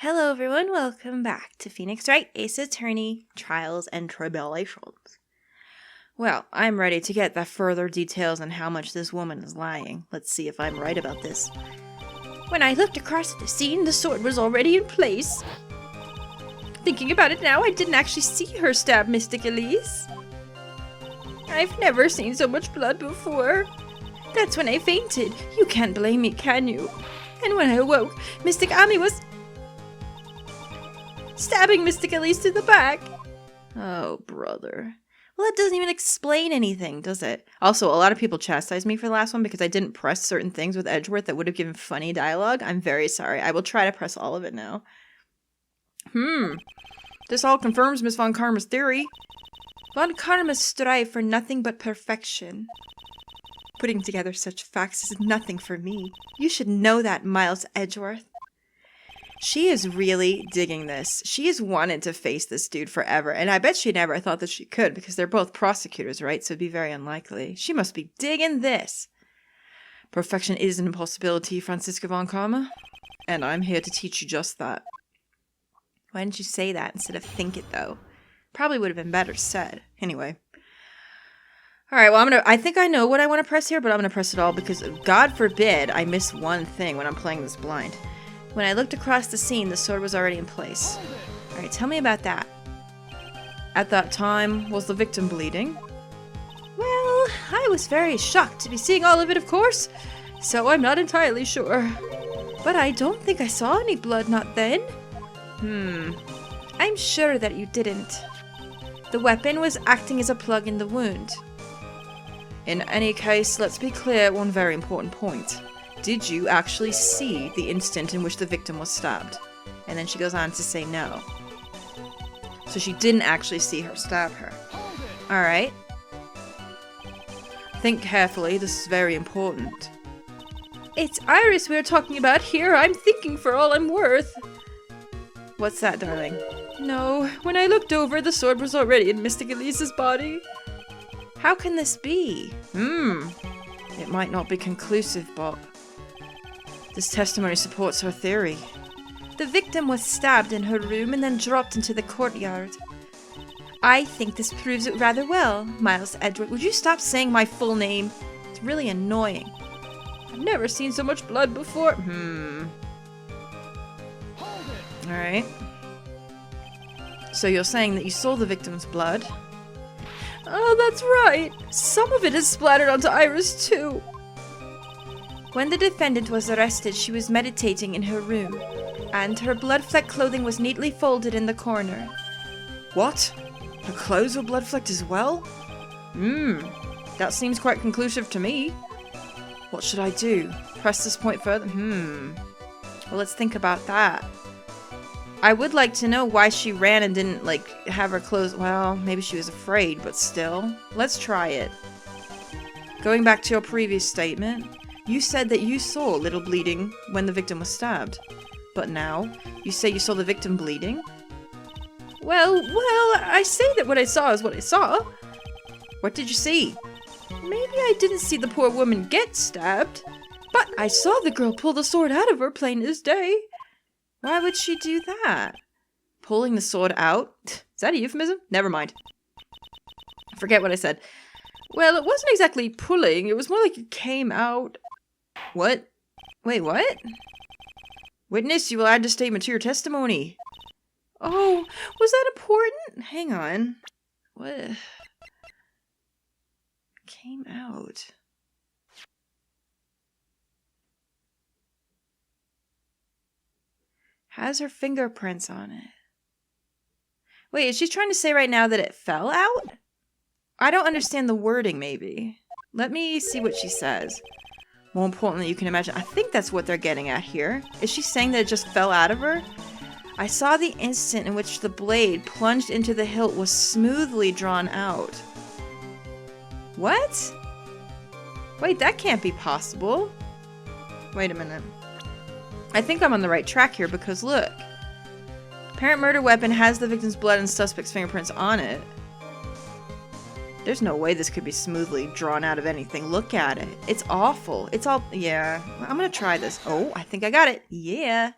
Hello everyone, welcome back to Phoenix Wright, Ace Attorney, Trials and Tribulations. Well, I'm ready to get the further details on how much this woman is lying. Let's see if I'm right about this. When I looked across the scene, the sword was already in place. Thinking about it now, I didn't actually see her stab Mystic Elise. I've never seen so much blood before. That's when I fainted. You can't blame me, can you? And when I awoke, Mystic Ami was stabbing Mystic Elise to the back. Oh, brother. Well, that doesn't even explain anything, does it? Also, a lot of people chastised me for the last one because I didn't press certain things with Edgeworth that would have given funny dialogue. I'm very sorry. I will try to press all of it now. This all confirms Miss Von Karma's theory. Von Karma strive for nothing but perfection. Putting together such facts is nothing for me. You should know that, Miles Edgeworth. She is really digging this. She has wanted to face this dude forever, and I bet she never thought that she could because they're both prosecutors, right? So it'd be very unlikely. She must be digging this. Perfection is an impossibility, Franziska von Karma, and I'm here to teach you just that. Why didn't you say that instead of think it, though? Probably would have been better said. Anyway. Alright, well, I think I know what I want to press here, but I'm going to press it all because, God forbid, I miss one thing when I'm playing this blind. When I looked across the scene, the sword was already in place. Alright, tell me about that. At that time, was the victim bleeding? Well, I was very shocked to be seeing all of it, of course, so I'm not entirely sure. But I don't think I saw any blood, not then. I'm sure that you didn't. The weapon was acting as a plug in the wound. In any case, let's be clear one very important point. Did you actually see the instant in which the victim was stabbed? And then she goes on to say no. So she didn't actually see her stab her. Alright. Think carefully, this is very important. It's Iris we're talking about here. I'm thinking for all I'm worth. What's that, darling? No, when I looked over, the sword was already in Mystic Elise's body. How can this be? It might not be conclusive, but this testimony supports her theory. The victim was stabbed in her room and then dropped into the courtyard. I think this proves it rather well. Miles Edgeworth, would you stop saying my full name? It's really annoying. I've never seen so much blood before. Alright. So you're saying that you saw the victim's blood? Oh, that's right. Some of it is splattered onto Iris, too. When the defendant was arrested, she was meditating in her room, and her blood-flecked clothing was neatly folded in the corner. What? Her clothes were blood-flecked as well? That seems quite conclusive to me. What should I do? Press this point further? Well, let's think about that. I would like to know why she ran and didn't, have her clothes. Well, maybe she was afraid, but still. Let's try it. Going back to your previous statement, you said that you saw little bleeding when the victim was stabbed. But now, you say you saw the victim bleeding? Well, I say that what I saw is what I saw. What did you see? Maybe I didn't see the poor woman get stabbed, but I saw the girl pull the sword out of her plain as day. Why would she do that? Pulling the sword out? Is that a euphemism? Never mind. Forget what I said. Well, it wasn't exactly pulling. It was more like it came out. What? Wait, what? Witness, you will add this statement to your testimony. Oh, was that important? Hang on. What? Came out. Has her fingerprints on it. Wait, is she trying to say right now that it fell out? I don't understand the wording, maybe. Let me see what she says. More importantly, you can imagine. I think that's what they're getting at here. Is she saying that it just fell out of her? I saw the instant in which the blade plunged into the hilt was smoothly drawn out. What? Wait, that can't be possible. Wait a minute. I think I'm on the right track here because look. Apparent murder weapon has the victim's blood and suspect's fingerprints on it. There's no way this could be smoothly drawn out of anything. Look at it. It's awful. It's all... Yeah. I'm gonna try this. Oh, I think I got it. Yeah.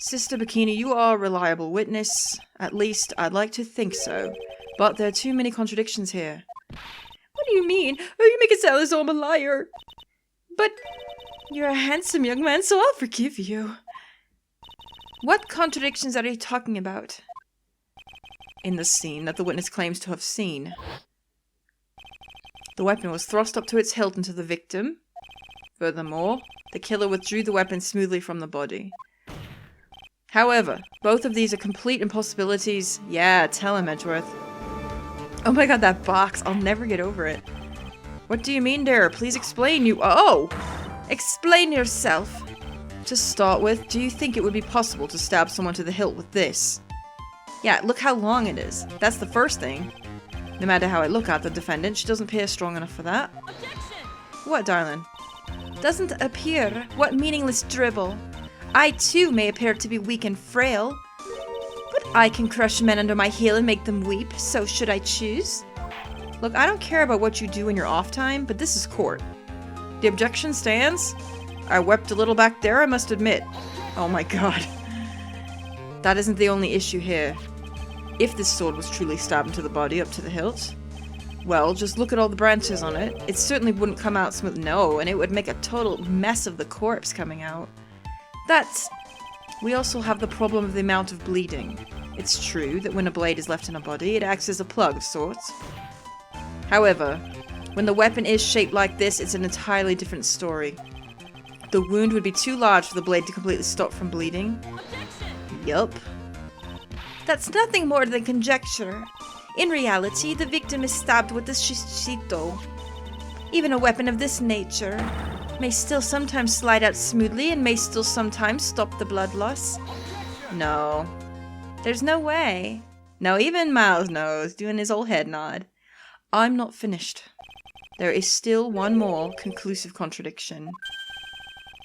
Sister Bikini, you are a reliable witness. At least, I'd like to think so. But there are too many contradictions here. What do you mean? Oh, you make it sound as though I'm a liar. But you're a handsome young man, so I'll forgive you. What contradictions are you talking about? In the scene that the witness claims to have seen. The weapon was thrust up to its hilt into the victim. Furthermore, the killer withdrew the weapon smoothly from the body. However, both of these are complete impossibilities. Yeah, tell him, Edgeworth. Oh my god, that box. I'll never get over it. What do you mean, dear? Please explain. Oh! Explain yourself. To start with, do you think it would be possible to stab someone to the hilt with this? Yeah, look how long it is. That's the first thing. No matter how I look at the defendant, she doesn't appear strong enough for that. Objection! What, darling? Doesn't appear? What meaningless dribble? I too may appear to be weak and frail, but I can crush men under my heel and make them weep, so should I choose. Look, I don't care about what you do in your off time, but this is court. The objection stands. I wept a little back there, I must admit. Oh my god. That isn't the only issue here. If this sword was truly stabbed into the body up to the hilt, well, just look at all the branches on it. It certainly wouldn't come out smooth. No, and it would make a total mess of the corpse coming out. We also have the problem of the amount of bleeding. It's true that when a blade is left in a body, it acts as a plug of sorts. However, when the weapon is shaped like this, it's an entirely different story. The wound would be too large for the blade to completely stop from bleeding. Yup. That's nothing more than conjecture. In reality, the victim is stabbed with the shishito. Even a weapon of this nature may still sometimes slide out smoothly and may still sometimes stop the blood loss. No. There's no way. No, even Miles knows, doing his old head nod. I'm not finished. There is still one more conclusive contradiction.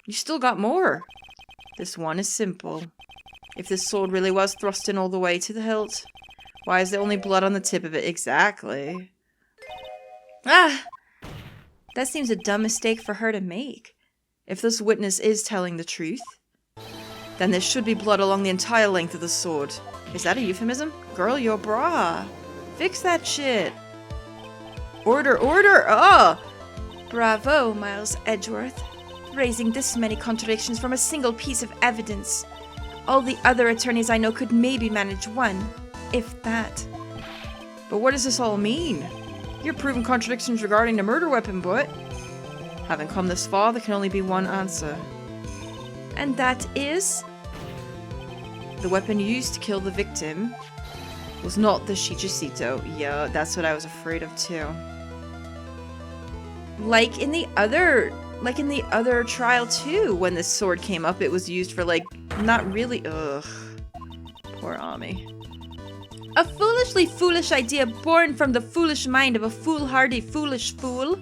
You still got more. This one is simple. If this sword really was thrust in all the way to the hilt, why is there only blood on the tip of it? Exactly. Ah! That seems a dumb mistake for her to make. If this witness is telling the truth, then there should be blood along the entire length of the sword. Is that a euphemism? Girl, your bra. Fix that shit. Order, order! Oh! Bravo, Miles Edgeworth. Raising this many contradictions from a single piece of evidence. All the other attorneys I know could maybe manage one, if that. But what does this all mean? You're proving contradictions regarding the murder weapon, but having come this far, there can only be one answer. And that is? The weapon used to kill the victim was not the shichishito. Yeah, that's what I was afraid of too. Like in the other trial too, when this sword came up, it was used for not really. Ugh. Poor Ami. A foolishly foolish idea born from the foolish mind of a foolhardy foolish fool.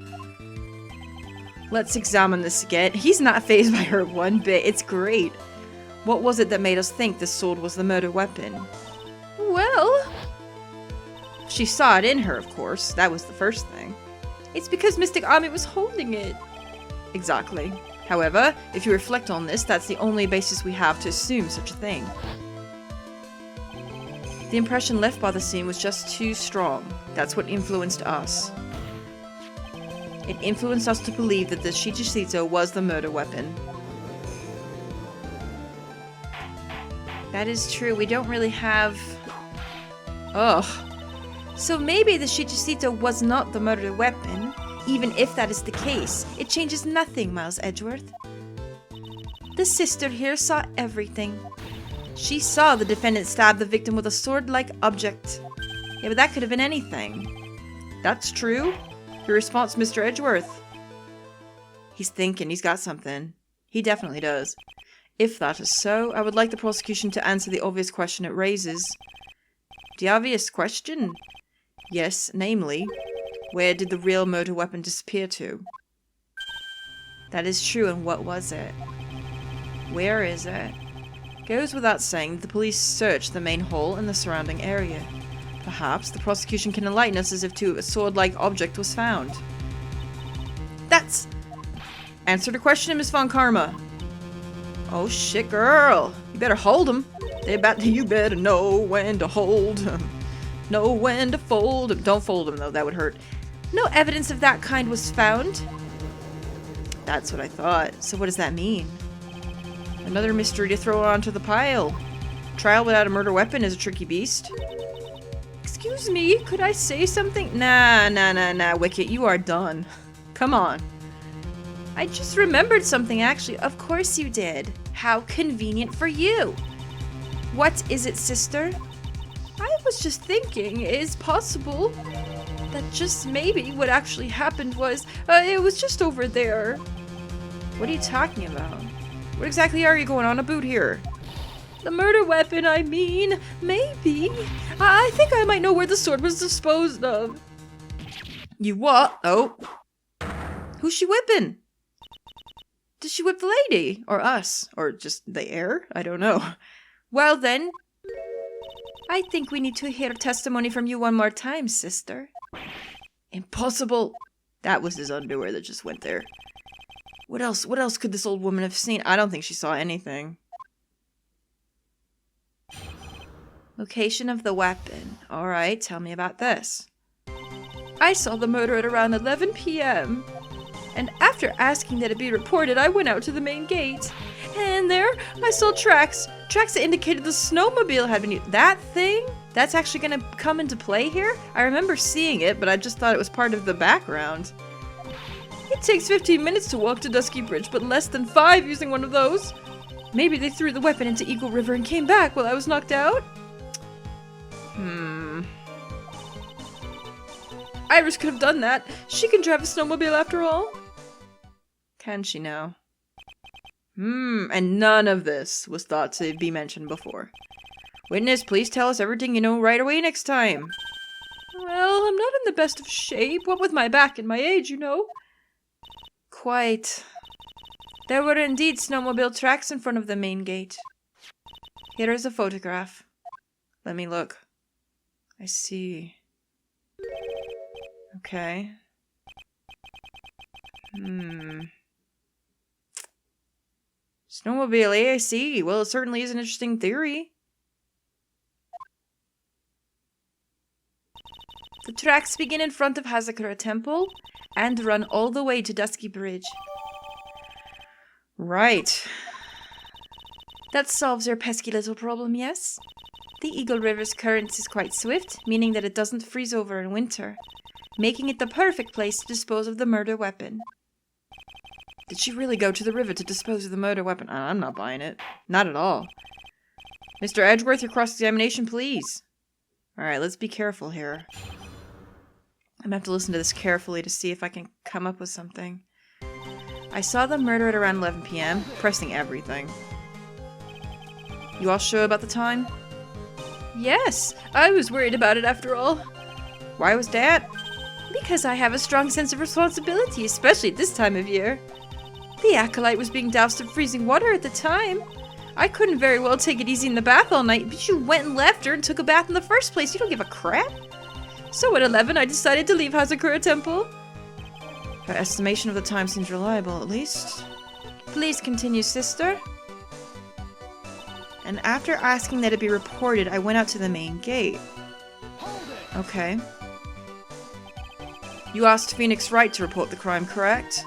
Let's examine this again. He's not fazed by her one bit. It's great. What was it that made us think this sword was the murder weapon? Well, she saw it in her, of course. That was the first thing. It's because Mystic Ami was holding it. Exactly. However, if you reflect on this, that's the only basis we have to assume such a thing. The impression left by the scene was just too strong. That's what influenced us. It influenced us to believe that the shichishito was the murder weapon. That is true. We don't really have... Ugh. So maybe the shichishito was not the murder weapon. Even if that is the case, it changes nothing, Miles Edgeworth. The sister here saw everything. She saw the defendant stab the victim with a sword-like object. Yeah, but that could have been anything. That's true. Your response, Mr. Edgeworth. He's thinking. He's got something. He definitely does. If that is so, I would like the prosecution to answer the obvious question it raises. The obvious question? Yes, namely, where did the real murder weapon disappear to? That is true, and what was it? Where is it? Goes without saying that the police searched the main hall and the surrounding area. Perhaps the prosecution can enlighten us as if a sword-like object was found. That's... Answer the question, Miss Von Karma. Oh shit, girl. You better hold them. You better know when to hold them. Know when to fold them. Don't fold them, though. That would hurt. No evidence of that kind was found. That's what I thought. So what does that mean? Another mystery to throw onto the pile. Trial without a murder weapon is a tricky beast. Excuse me, could I say something? Nah, Wicket, you are done. Come on. I just remembered something, actually. Of course you did. How convenient for you. What is it, sister? I was just thinking, is possible that just maybe what actually happened was, it was just over there. What are you talking about? What exactly are you going on about here? The murder weapon, I mean. Maybe. I think I might know where the sword was disposed of. You what? Oh. Who's she whipping? Did she whip the lady? Or us? Or just the air? I don't know. Well then, I think we need to hear testimony from you one more time, sister. Impossible. That was his underwear that just went there. What else? What else could this old woman have seen? I don't think she saw anything. Location of the weapon. Alright, tell me about this. I saw the murder at around 11 p.m. And after asking that it be reported, I went out to the main gate. And there, I saw tracks. Tracks that indicated the snowmobile had been used. That thing? That's actually going to come into play here? I remember seeing it, but I just thought it was part of the background. It takes 15 minutes to walk to Dusky Bridge, but less than 5 using one of those. Maybe they threw the weapon into Eagle River and came back while I was knocked out? Iris could have done that. She can drive a snowmobile after all. Can she now? And none of this was thought to be mentioned before. Witness, please tell us everything you know right away next time. Well, I'm not in the best of shape. What with my back and my age, you know. Quite. There were indeed snowmobile tracks in front of the main gate. Here is a photograph. Let me look. I see. Okay. Snowmobile, I see. Well, it certainly is an interesting theory. The tracks begin in front of Hazakura Temple and run all the way to Dusky Bridge. Right. That solves your pesky little problem, yes? The Eagle River's current is quite swift, meaning that it doesn't freeze over in winter, making it the perfect place to dispose of the murder weapon. Did she really go to the river to dispose of the murder weapon? I'm not buying it. Not at all. Mr. Edgeworth, your cross-examination, please. Alright, let's be careful here. I'm gonna have to listen to this carefully to see if I can come up with something. I saw the murder at around 11 p.m., pressing everything. You all sure about the time? Yes, I was worried about it after all. Why was that? Because I have a strong sense of responsibility, especially at this time of year. The acolyte was being doused in freezing water at the time. I couldn't very well take it easy in the bath all night, but you went and left her and took a bath in the first place. You don't give a crap. So at 11, I decided to leave Hazakura Temple. Her estimation of the time seems reliable, at least. Please continue, sister. And after asking that it be reported, I went out to the main gate. Okay. You asked Phoenix Wright to report the crime, correct?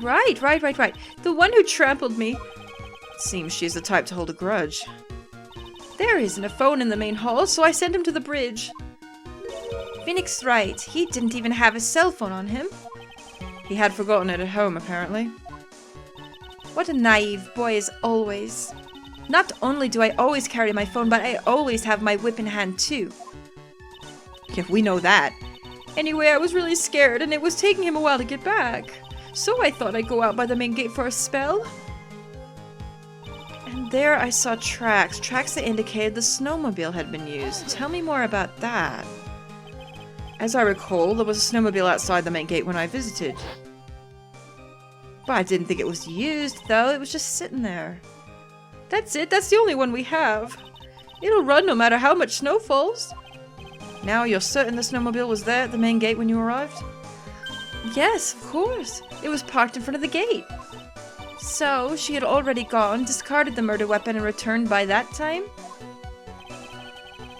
Right. The one who trampled me. Seems she's the type to hold a grudge. There isn't a phone in the main hall, so I sent him to the bridge. Phoenix Wright, he didn't even have a cell phone on him. He had forgotten it at home, apparently. What a naive boy as always. Not only do I always carry my phone, but I always have my whip in hand too. Yeah, we know that. Anyway, I was really scared, and it was taking him a while to get back. So I thought I'd go out by the main gate for a spell. And there I saw tracks that indicated the snowmobile had been used. Tell me more about that. As I recall, there was a snowmobile outside the main gate when I visited. But I didn't think it was used, though. It was just sitting there. That's it. That's the only one we have. It'll run no matter how much snow falls. Now, you're certain the snowmobile was there at the main gate when you arrived? Yes, of course. It was parked in front of the gate. So, she had already gone, discarded the murder weapon, and returned by that time?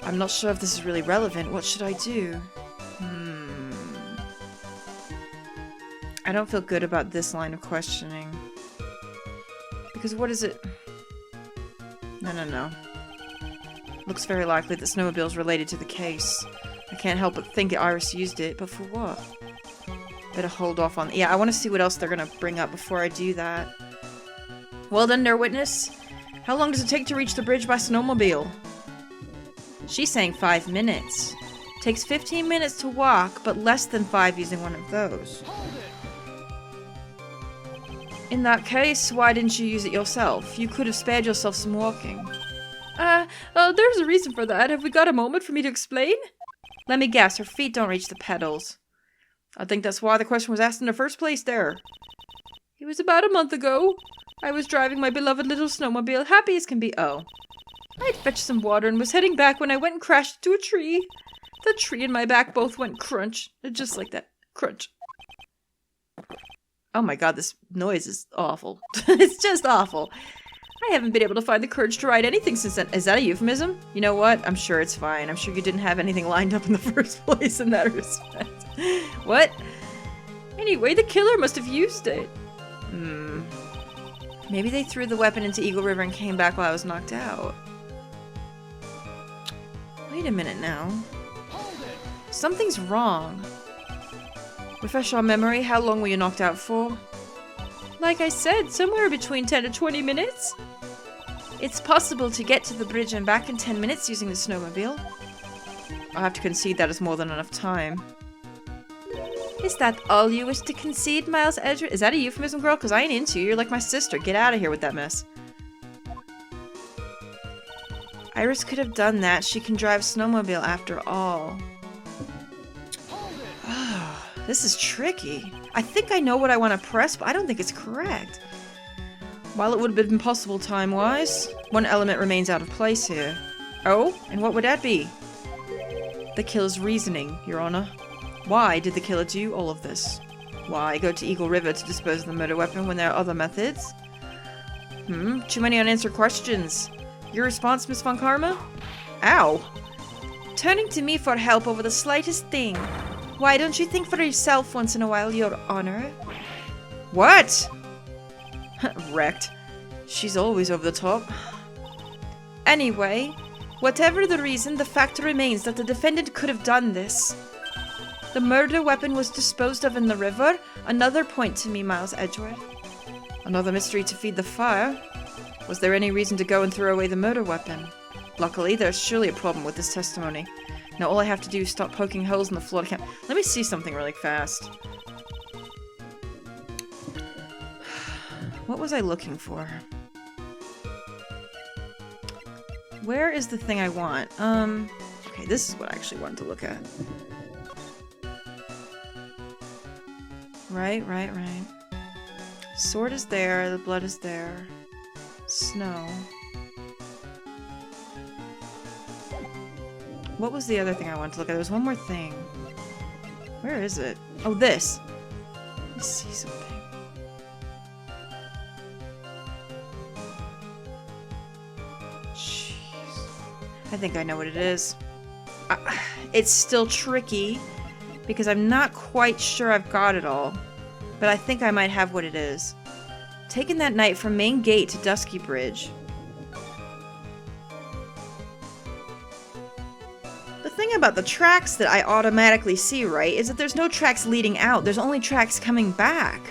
I'm not sure if this is really relevant. What should I do? I don't feel good about this line of questioning. Because what is it? No. Looks very likely that Snowmobile is related to the case. I can't help but think Iris used it, but for what? Better hold off on... Yeah, I want to see what else they're going to bring up before I do that. Well done there, witness. How long does it take to reach the bridge by Snowmobile? She's saying 5 minutes. Takes 15 minutes to walk, but less than 5 using one of those. In that case, why didn't you use it yourself? You could have spared yourself some walking. There's a reason for that. Have we got a moment for me to explain? Let me guess, her feet don't reach the pedals. I think that's why the question was asked in the first place there. It was about a month ago. I was driving my beloved little snowmobile, happy as can be. Oh. I'd fetched some water and was heading back when I went and crashed into a tree. The tree and my back both went crunch. Just like that. Crunch. Oh my god, this noise is awful. It's just awful. I haven't been able to find the courage to write anything since then. Is that a euphemism? You know what? I'm sure it's fine. I'm sure you didn't have anything lined up in the first place in that respect. What? Anyway, the killer must have used it. Maybe they threw the weapon into Eagle River and came back while I was knocked out. Wait a minute now. Something's wrong. Refresh our memory, how long were you knocked out for? Like I said, somewhere between 10 to 20 minutes. It's possible to get to the bridge and back in 10 minutes using the snowmobile. I'll have to concede that is more than enough time. Is that all you wish to concede, Miles Edgeworth? Is that a euphemism, girl? Because I ain't into you. You're like my sister. Get out of here with that mess. Iris could have done that. She can drive snowmobile after all. This is tricky. I think I know what I want to press, but I don't think it's correct. While it would have been impossible time-wise, one element remains out of place here. Oh, and what would that be? The killer's reasoning, Your Honor. Why did the killer do all of this? Why go to Eagle River to dispose of the murder weapon when there are other methods? Too many unanswered questions. Your response, Miss Von Karma? Ow! Turning to me for help over the slightest thing. Why don't you think for yourself once in a while, Your Honor? What? Wrecked. She's always over the top. Anyway, whatever the reason, the fact remains that the defendant could have done this. The murder weapon was disposed of in the river. Another point to me, Miles Edgeworth. Another mystery to feed the fire. Was there any reason to go and throw away the murder weapon? Luckily, there's surely a problem with this testimony. Now all I have to do is stop poking holes in the floor to count. Let me see something really fast. What was I looking for? Where is the thing I want? Okay, this is what I actually wanted to look at. Right. Sword is there, the blood is there. Snow. What was the other thing I wanted to look at? There was one more thing. Where is it? Oh, this. Let me see something. Jeez. I think I know what it is. It's still tricky because I'm not quite sure I've got it all. But I think I might have what it is. Taken that night from Main Gate to Dusky Bridge. The thing about the tracks that I automatically see, right, is that there's no tracks leading out. There's only tracks coming back.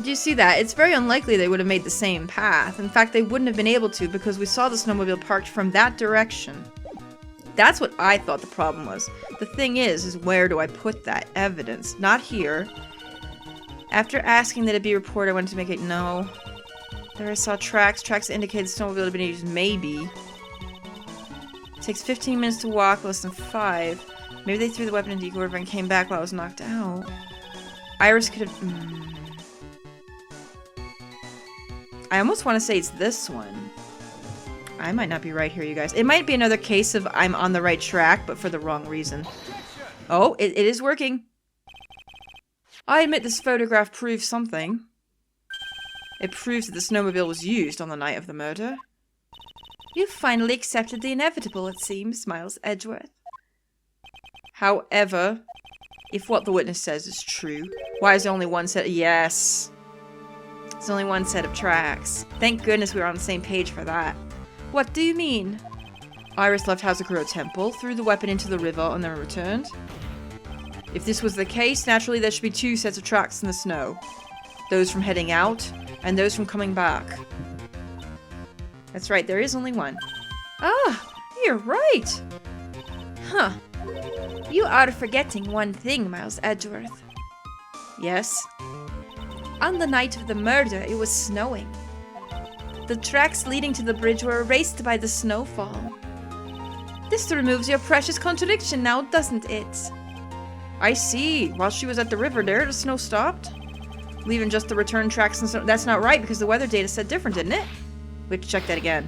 Do you see that? It's very unlikely they would have made the same path. In fact, they wouldn't have been able to because we saw the snowmobile parked from that direction. That's what I thought the problem was. The thing is where do I put that evidence? Not here. After asking that it be reported, I wanted to make it no. There I saw tracks. Tracks indicate the snowmobile had been used, maybe. Takes 15 minutes to walk, less than 5. Maybe they threw the weapon into Eagle River and came back while I was knocked out. Iris could have... I almost want to say it's this one. I might not be right here, you guys. It might be another case of I'm on the right track, but for the wrong reason. Oh, it is working. I admit this photograph proves something. It proves that the snowmobile was used on the night of the murder. You've finally accepted the inevitable, it seems, Miles Edgeworth. However, if what the witness says is true, why is there only one set? Yes. There's only one set of tracks. Thank goodness we were on the same page for that. What do you mean? Iris left Hazakura Temple, threw the weapon into the river, and then returned. If this was the case, naturally there should be two sets of tracks in the snow. Those from heading out, and those from coming back. That's right, there is only one. Ah, you're right! Huh. You are forgetting one thing, Miles Edgeworth. Yes? On the night of the murder, it was snowing. The tracks leading to the bridge were erased by the snowfall. This removes your precious contradiction now, doesn't it? I see. While she was at the river there, the snow stopped. Leaving just the return tracks and snow. That's not right, because the weather data said different, didn't it? We have to check that again.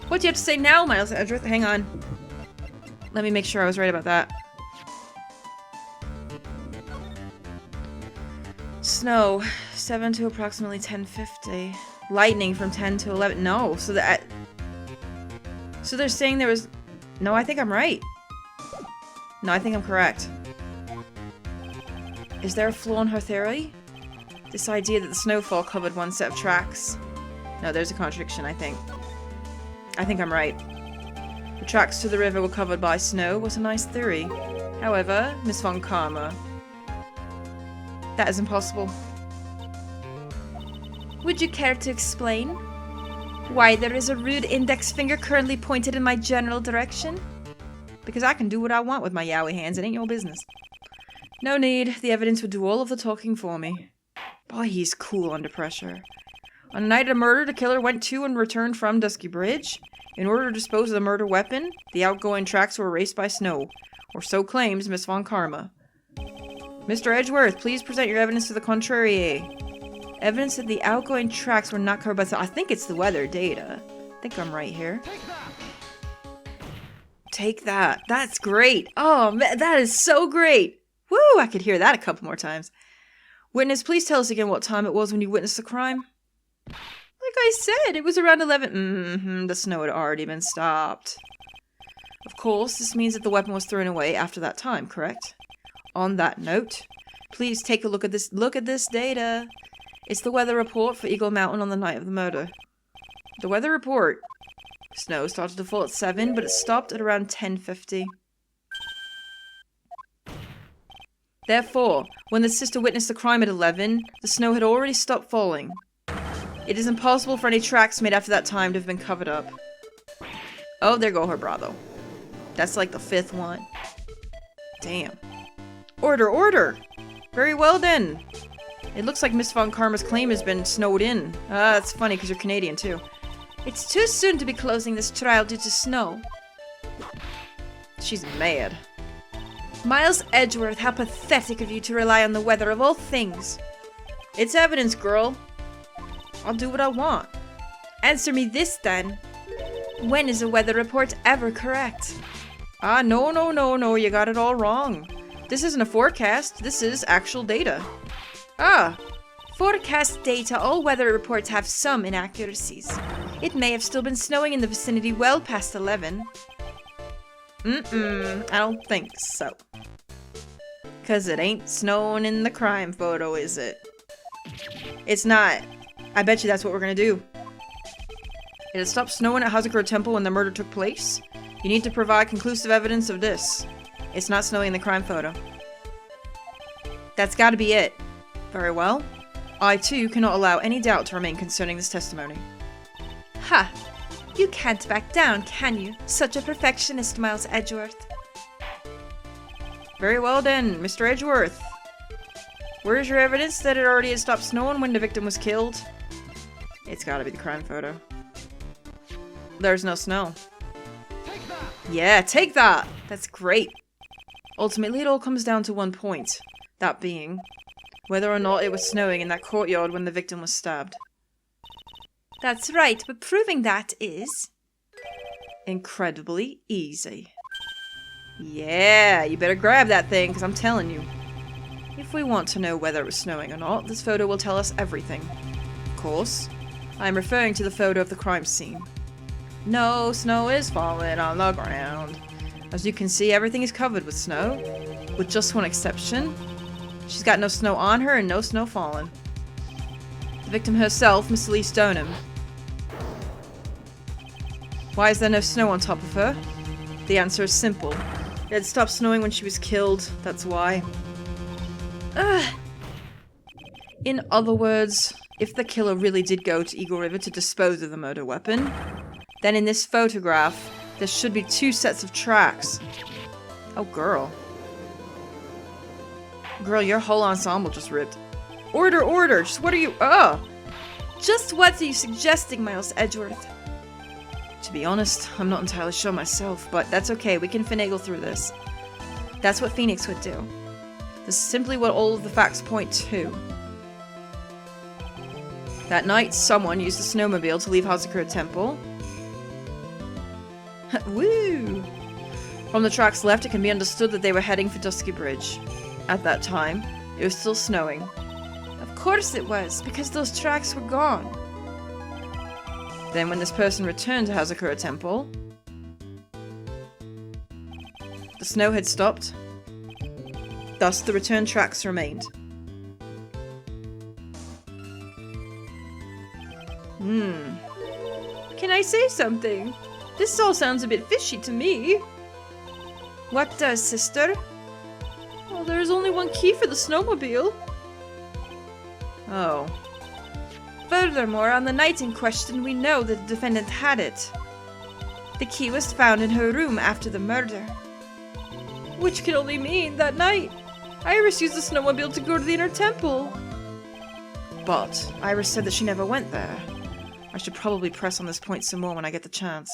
What do you have to say now, Miles Edgeworth? Hang on. Let me make sure I was right about that. Snow, 7 to approximately 10:50. Lightning from 10 to 11. No, so they're saying there was... No, I think I'm right. No, I think I'm correct. Is there a flaw in her theory? This idea that the snowfall covered one set of tracks. No, there's a contradiction, I think. I think I'm right. The tracks to the river were covered by snow was a nice theory. However, Miss Von Karma... That is impossible. Would you care to explain? Why there is a rude index finger currently pointed in my general direction? Because I can do what I want with my yowie hands, it ain't your business. No need, the evidence would do all of the talking for me. Boy, he's cool under pressure. On the night of the murder, the killer went to and returned from Dusky Bridge. In order to dispose of the murder weapon, the outgoing tracks were erased by snow. Or so claims Miss Von Karma. Mr. Edgeworth, please present your evidence to the contrary. Evidence that the outgoing tracks were not covered by snow. I think it's the weather data. I think I'm right here. Take that. That's great. Oh, man, that is so great. Woo, I could hear that a couple more times. Witness, please tell us again what time it was when you witnessed the crime. Like I said, it was around 11. The snow had already been stopped. Of course, this means that the weapon was thrown away after that time, correct? On that note, please take a look at this. Look at this data. It's the weather report for Eagle Mountain on the night of the murder. The weather report. Snow started to fall at 7, but it stopped at around 10:50. Therefore, when the sister witnessed the crime at 11, the snow had already stopped falling. It is impossible for any tracks made after that time to have been covered up. Oh, there go her bravo. That's like the 5th one. Damn. Order, order! Very well then. It looks like Miss Von Karma's claim has been snowed in. That's funny because you're Canadian too. It's too soon to be closing this trial due to snow. She's mad. Miles Edgeworth, how pathetic of you to rely on the weather of all things. It's evidence, girl. I'll do what I want. Answer me this then. When is a weather report ever correct? Ah, no, you got it all wrong. This isn't a forecast, this is actual data. Ah, forecast data, all weather reports have some inaccuracies. It may have still been snowing in the vicinity well past 11. I don't think so. 'Cause it ain't snowing in the crime photo, is it? It's not. I bet you that's what we're gonna do. It had stopped snowing at Hazakura Temple when the murder took place. You need to provide conclusive evidence of this. It's not snowing in the crime photo. That's gotta be it. Very well. I, too, cannot allow any doubt to remain concerning this testimony. Ha! You can't back down, can you? Such a perfectionist, Miles Edgeworth. Very well then, Mr. Edgeworth. Where is your evidence that it already had stopped snowing when the victim was killed? It's gotta be the crime photo. There's no snow. Take that! Yeah, take that! That's great. Ultimately, it all comes down to one point. That being, whether or not it was snowing in that courtyard when the victim was stabbed. That's right, but proving that is... incredibly easy. Yeah, you better grab that thing, because I'm telling you. If we want to know whether it was snowing or not, this photo will tell us everything. course. I'm referring to the photo of the crime scene. No snow is falling on the ground. As you can see, everything is covered with snow, with just one exception. She's got no snow on her and no snow falling. The victim herself, Miss Lee Stoneham. Why is there no snow on top of her? The answer is simple. It had stopped snowing when she was killed, that's why. In other words, if the killer really did go to Eagle River to dispose of the murder weapon, then in this photograph, there should be 2 sets of tracks. Oh, girl. Girl, your whole ensemble just ripped. Order! Just what are you- Just what are you suggesting, Miles Edgeworth? To be honest, I'm not entirely sure myself, but that's okay, we can finagle through this. That's what Phoenix would do. This is simply what all of the facts point to. That night, someone used the snowmobile to leave Hazakura Temple. Woo! From the tracks left, it can be understood that they were heading for Dusky Bridge. At that time, it was still snowing. Of course it was, because those tracks were gone. Then when this person returned to Hazakura Temple, the snow had stopped. Thus, the return tracks remained. Can I say something? This all sounds a bit fishy to me. What does, sister? Well, there is only one key for the snowmobile. Oh. Furthermore, on the night in question, we know that the defendant had it. The key was found in her room after the murder. Which can only mean that night, Iris used the snowmobile to go to the inner temple. But Iris said that she never went there. I should probably press on this point some more when I get the chance.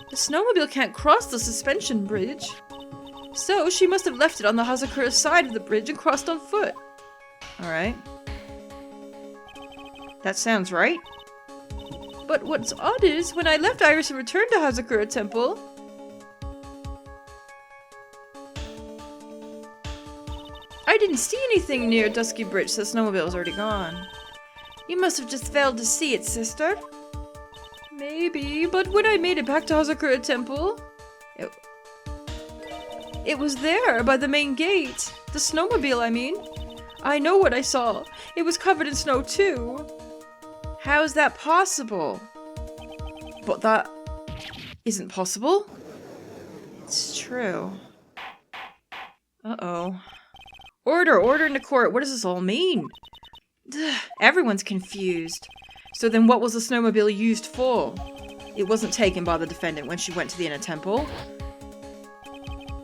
The snowmobile can't cross the suspension bridge. So she must have left it on the Hazakura side of the bridge and crossed on foot. Alright. That sounds right. But what's odd is, when I left Iris and returned to Hazakura Temple, I didn't see anything near Dusky Bridge, so the snowmobile was already gone. You must have just failed to see it, sister. Maybe, but when I made it back to Hazakura Temple, it was there, by the main gate. The snowmobile, I mean. I know what I saw. It was covered in snow, too. How is that possible? But that isn't possible? It's true. Uh-oh. Order in the court. What does this all mean? Everyone's confused. So then what was the snowmobile used for? It wasn't taken by the defendant when she went to the inner temple.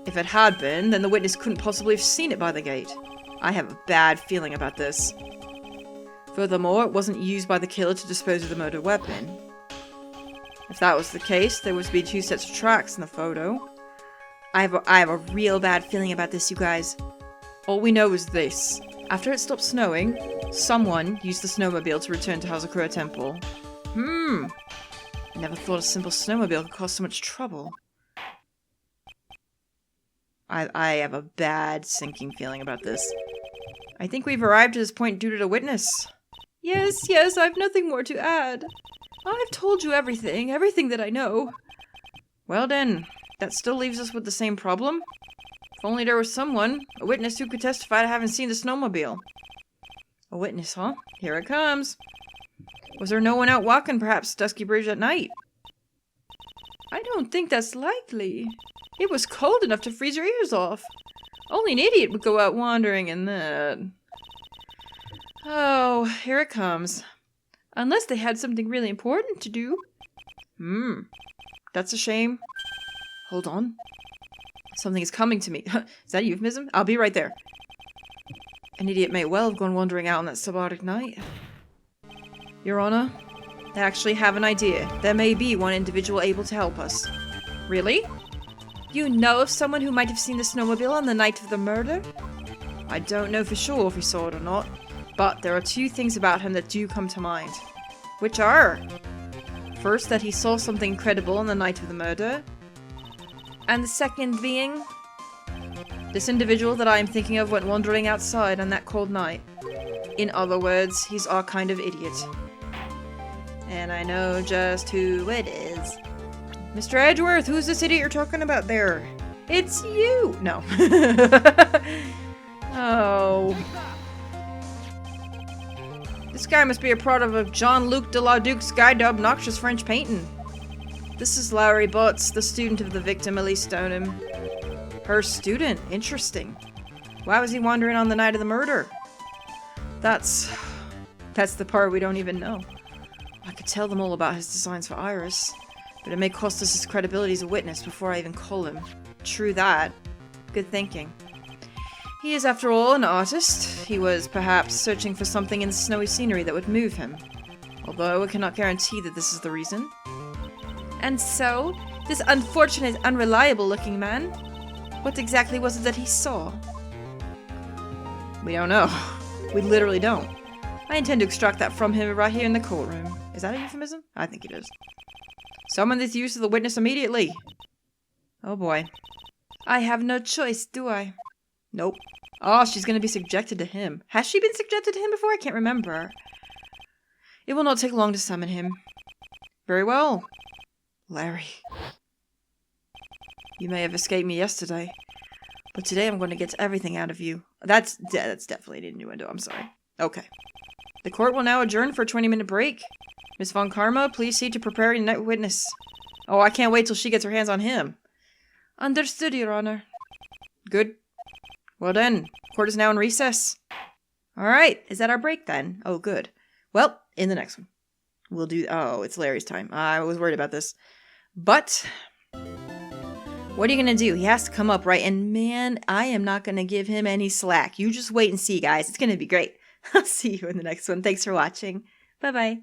If it had been, then the witness couldn't possibly have seen it by the gate. I have a bad feeling about this. Furthermore, it wasn't used by the killer to dispose of the murder weapon. If that was the case, there would be 2 sets of tracks in the photo. I have a real bad feeling about this, you guys. All we know is this. After it stopped snowing, someone used the snowmobile to return to Hazakura Temple. I never thought a simple snowmobile could cause so much trouble. I have a bad sinking feeling about this. I think we've arrived at this point due to the witness. Yes, I've nothing more to add. I've told you everything that I know. Well then, that still leaves us with the same problem. If only there was someone, a witness who could testify to having seen the snowmobile. A witness, huh? Here it comes. Was there no one out walking perhaps Dusky Bridge at night? I don't think that's likely. It was cold enough to freeze your ears off. Only an idiot would go out wandering in that. Oh, here it comes. Unless they had something really important to do. That's a shame. Hold on. Something is coming to me. Is that a euphemism? I'll be right there. An idiot may well have gone wandering out on that subarctic night. Your Honor, I actually have an idea. There may be one individual able to help us. Really? You know of someone who might have seen the snowmobile on the night of the murder? I don't know for sure if he saw it or not, but there are 2 things about him that do come to mind. Which are? First, that he saw something incredible on the night of the murder. And the second being This individual that I am thinking of went wandering outside on that cold night. In other words, he's our kind of idiot. And I know just who it is. Mr. Edgeworth, who's this idiot you're talking about there? It's you! No. Oh. This guy must be a product of Jean-Luc de la Duke's Guide to Obnoxious French Painting. This is Larry Butz, the student of the victim, Elise Stoneham. Her student? Interesting. Why was he wandering on the night of the murder? That's the part we don't even know. I could tell them all about his designs for Iris, but it may cost us his credibility as a witness before I even call him. True that. Good thinking. He is, after all, an artist. He was, perhaps, searching for something in the snowy scenery that would move him. Although I cannot guarantee that this is the reason. And so, this unfortunate, unreliable-looking man, what exactly was it that he saw? We don't know. We literally don't. I intend to extract that from him right here in the courtroom. Is that a euphemism? I think it is. Summon this use of the witness immediately. Oh boy. I have no choice, do I? Nope. Oh, she's gonna be subjected to him. Has she been subjected to him before? I can't remember. It will not take long to summon him. Very well. Larry. You may have escaped me yesterday, but today I'm going to get everything out of you. That's definitely an innuendo. I'm sorry. Okay. The court will now adjourn for a 20-minute break. Miss Von Karma, please see to preparing the witness. Oh, I can't wait till she gets her hands on him. Understood, Your Honor. Good. Well then, court is now in recess. Alright, is that our break then? Oh, good. Well, in the next one. We'll do... Oh, it's Larry's time. I was worried about this. But... what are you gonna do? He has to come up, right? And man, I am not gonna give him any slack. You just wait and see, guys. It's gonna be great. I'll see you in the next one. Thanks for watching. Bye-bye.